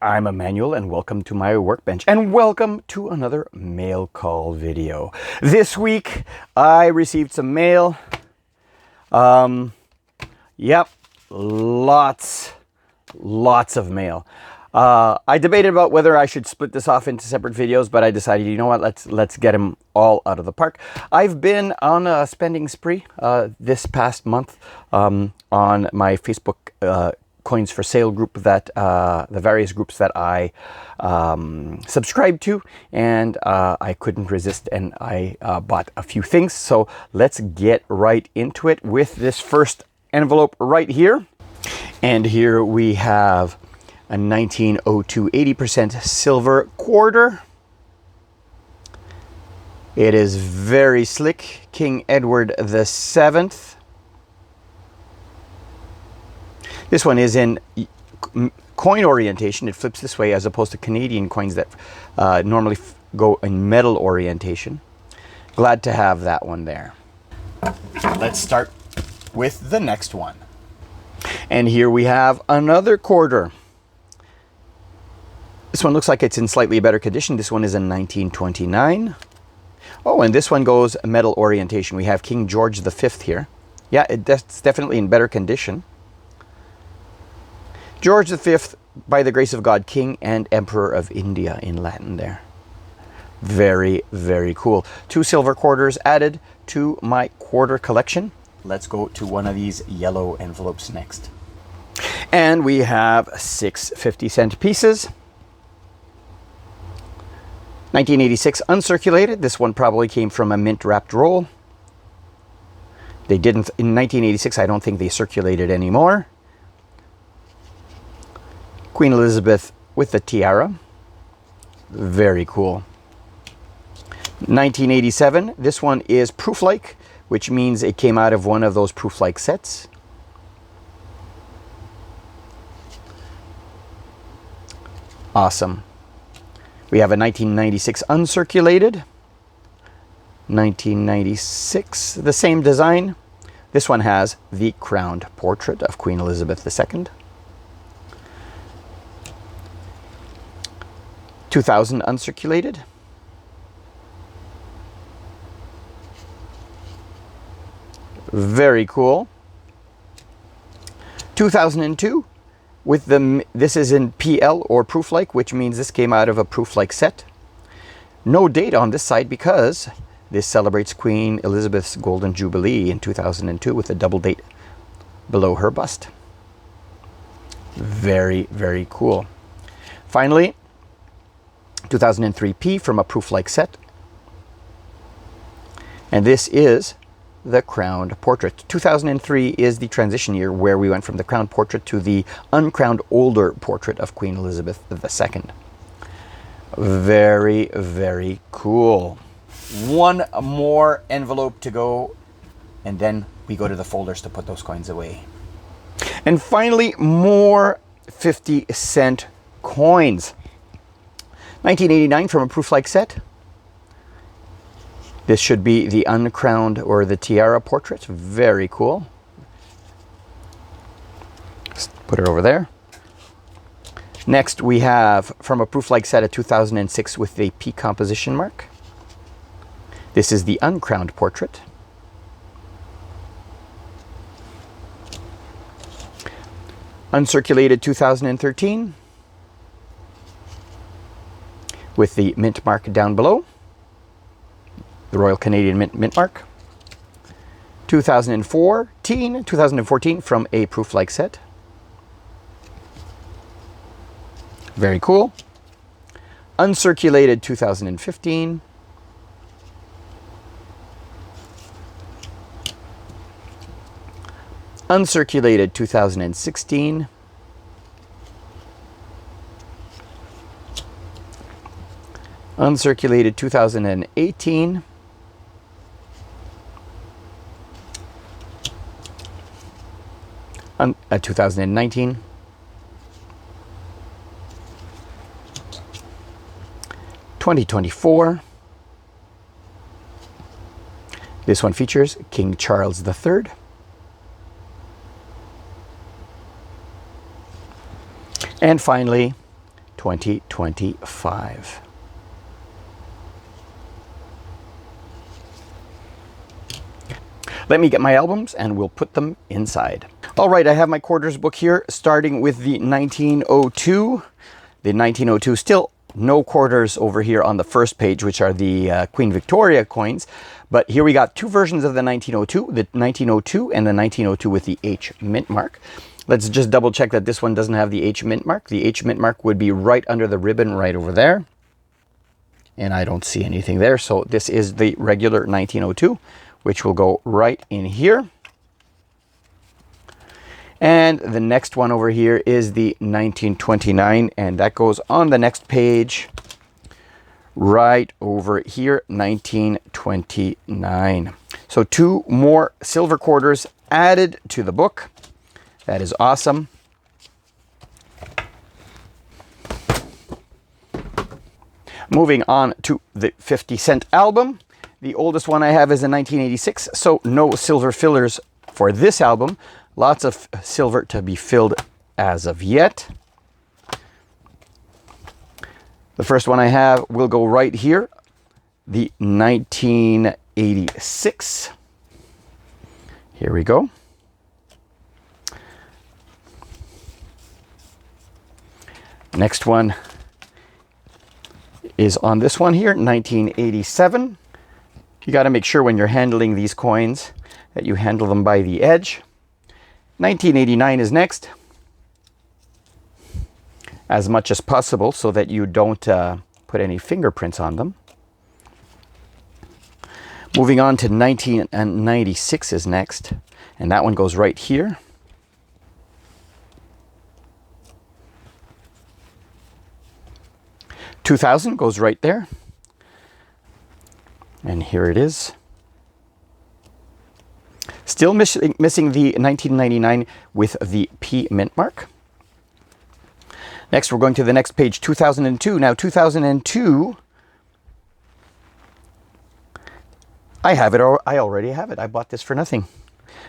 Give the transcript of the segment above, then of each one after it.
I'm Emmanuel and welcome to my workbench and welcome to another mail call video. This week I received some mail. Yep, lots of mail. I debated about whether I should split this off into separate videos, but I decided, you know what, let's get them all out of the park. I've been on a spending spree this past month on my Facebook coins for sale group, that the various groups that I subscribe to, and I couldn't resist and I bought a few things. So let's get right into it with this first envelope right here. And here we have a 1902 80% silver quarter. It is very slick. King Edward VII. This one is in coin orientation. It flips this way as opposed to Canadian coins that normally go in metal orientation. Glad to have that one there. Let's start with the next one. And here we have another quarter. This one looks like it's in slightly better condition. This one is in 1929. Oh, and this one goes metal orientation. We have King George V here. Yeah, it's definitely in better condition. George V, by the grace of God, King and Emperor of India in Latin there. Very, very cool. 2 silver quarters added to my quarter collection. Let's go to one of these yellow envelopes next. And we have 6 50-cent pieces. 1986 uncirculated. This one probably came from a mint wrapped roll. They didn't, in 1986, I don't think they circulated anymore. Queen Elizabeth with the tiara. Very cool. 1987, this one is proof-like, which means it came out of one of those proof-like sets. Awesome. We have a 1996 uncirculated. 1996, the same design. This one has the crowned portrait of Queen Elizabeth II. 2000 uncirculated. Very cool. 2002 with this is in PL or proof-like, which means this came out of a proof-like set. No date on this side because this celebrates Queen Elizabeth's Golden Jubilee in 2002 with a double date below her bust. Very, very cool. Finally, 2003 P from a proof-like set. And this is the crowned portrait. 2003 is the transition year where we went from the crowned portrait to the uncrowned older portrait of Queen Elizabeth II. Very, very cool. One more envelope to go, and then we go to the folders to put those coins away. And finally, more 50-cent coins. 1989 from a proof-like set. This should be the uncrowned or the tiara portrait. Very cool. Just put it over there. Next we have from a proof-like set of 2006 with the P composition mark. This is the uncrowned portrait. Uncirculated 2013. With the mint mark down below, the Royal Canadian Mint mark. 2014 from a proof-like set. Very cool. Uncirculated 2015. Uncirculated 2016. Uncirculated 2018. 2019. 2024. This one features King Charles III. And finally, 2025. Let me get my albums and we'll put them inside. All right, I have my quarters book here, starting with the 1902. The 1902, still no quarters over here on the first page, which are the Queen Victoria coins. But here we got two versions of the 1902, the 1902 and the 1902 with the H mint mark. Let's just double check that this one doesn't have the H mint mark. The H mint mark would be right under the ribbon right over there. And I don't see anything there. So this is the regular 1902, which will go right in here. And the next one over here is the 1929, and that goes on the next page right over here, 1929. So two more silver quarters added to the book. That is awesome. Moving on to the 50-cent album. The oldest one I have is in 1986, so no silver fillers for this album. Lots of silver to be filled as of yet. The first one I have will go right here, the 1986. Here we go. Next one is on this one here, 1987. You got to make sure when you're handling these coins that you handle them by the edge. 1989 is next, as much as possible so that you don't put any fingerprints on them. Moving on to 1996 is next, and that one goes right here. $2000 goes right there, and here it is. Still missing the 1999 with the P mint mark. Next, we're going to the next page, 2002. Now, 2002, I have it, or I already have it. I bought this for nothing.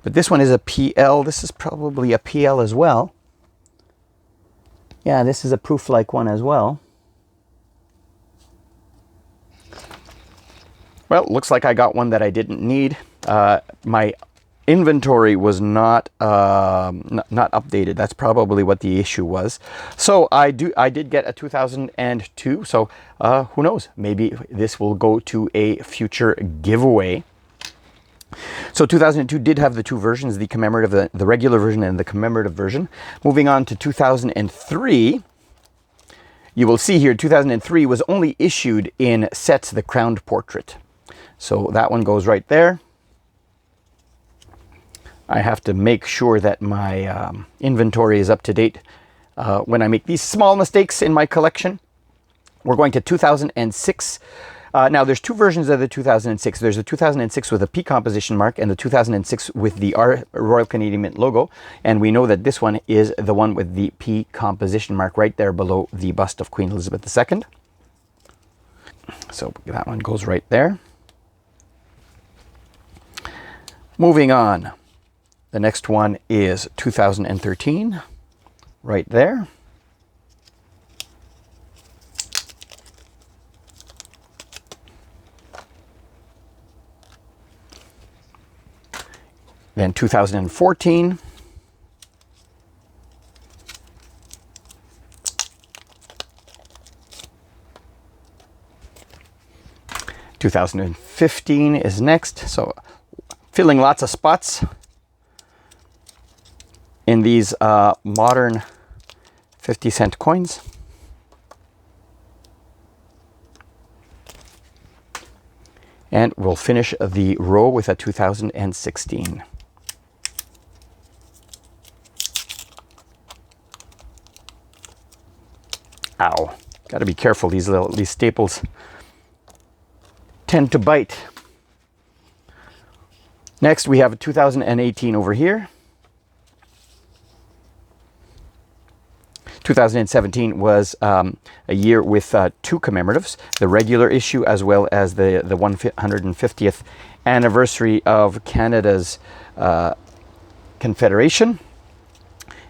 But this one is a PL. This is probably a PL as well. Yeah, this is a proof-like one as well. Well, looks like I got one that I didn't need. My inventory was not updated. That's probably what the issue was. So I did get a 2002. So who knows? Maybe this will go to a future giveaway. So 2002 did have the two versions, the commemorative, the regular version and the commemorative version. Moving on to 2003. You will see here 2003 was only issued in sets, the crowned portrait. So that one goes right there. I have to make sure that my inventory is up to date when I make these small mistakes in my collection. We're going to 2006. Now, there's two versions of the 2006. There's the 2006 with a P composition mark and the 2006 with the Royal Canadian Mint logo. And we know that this one is the one with the P composition mark right there below the bust of Queen Elizabeth II. So that one goes right there. Moving on. The next one is 2013, right there. Then 2014. $2015 is next. So filling lots of spots in these modern 50-cent coins. And we'll finish the row with a 2016. Ow. Got to be careful. These staples tend to bite. Next, we have a 2018 over here. 2017 was a year with two commemoratives, the regular issue as well as the 150th anniversary of Canada's Confederation.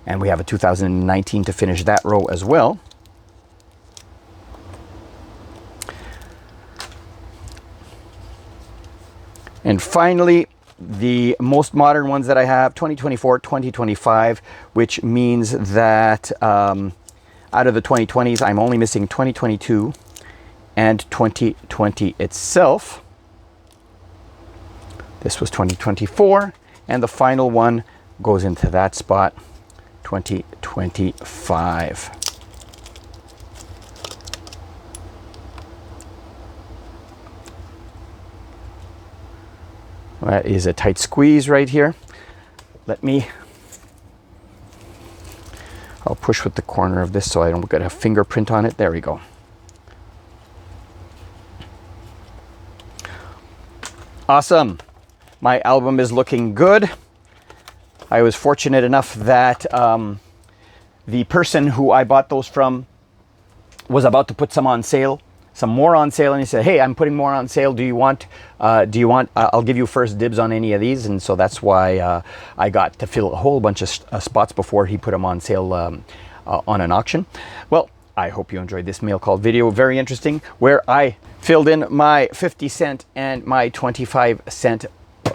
And we have a 2019 to finish that row as well. And finally, the most modern ones that I have, 2024, 2025, which means that out of the 2020s, I'm only missing 2022 and 2020 itself. This was 2024, and the final one goes into that spot, 2025. That is a tight squeeze right here. I'll push with the corner of this so I don't get a fingerprint on it. There we go. Awesome. My album is looking good. I was fortunate enough that the person who I bought those from was about to put some more on sale, and he said, "Hey, I'm putting more on sale. Do you want? I'll give you first dibs on any of these." And so that's why I got to fill a whole bunch of spots before he put them on sale on an auction. Well, I hope you enjoyed this mail call video. Very interesting, where I filled in my 50-cent and my 25-cent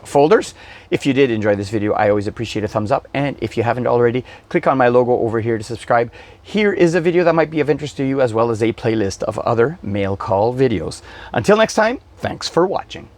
folders. If you did enjoy this video, I always appreciate a thumbs up, and if you haven't already, click on my logo over here to subscribe. Here is a video that might be of interest to you, as well as a playlist of other mail call videos. Until next time, thanks for watching.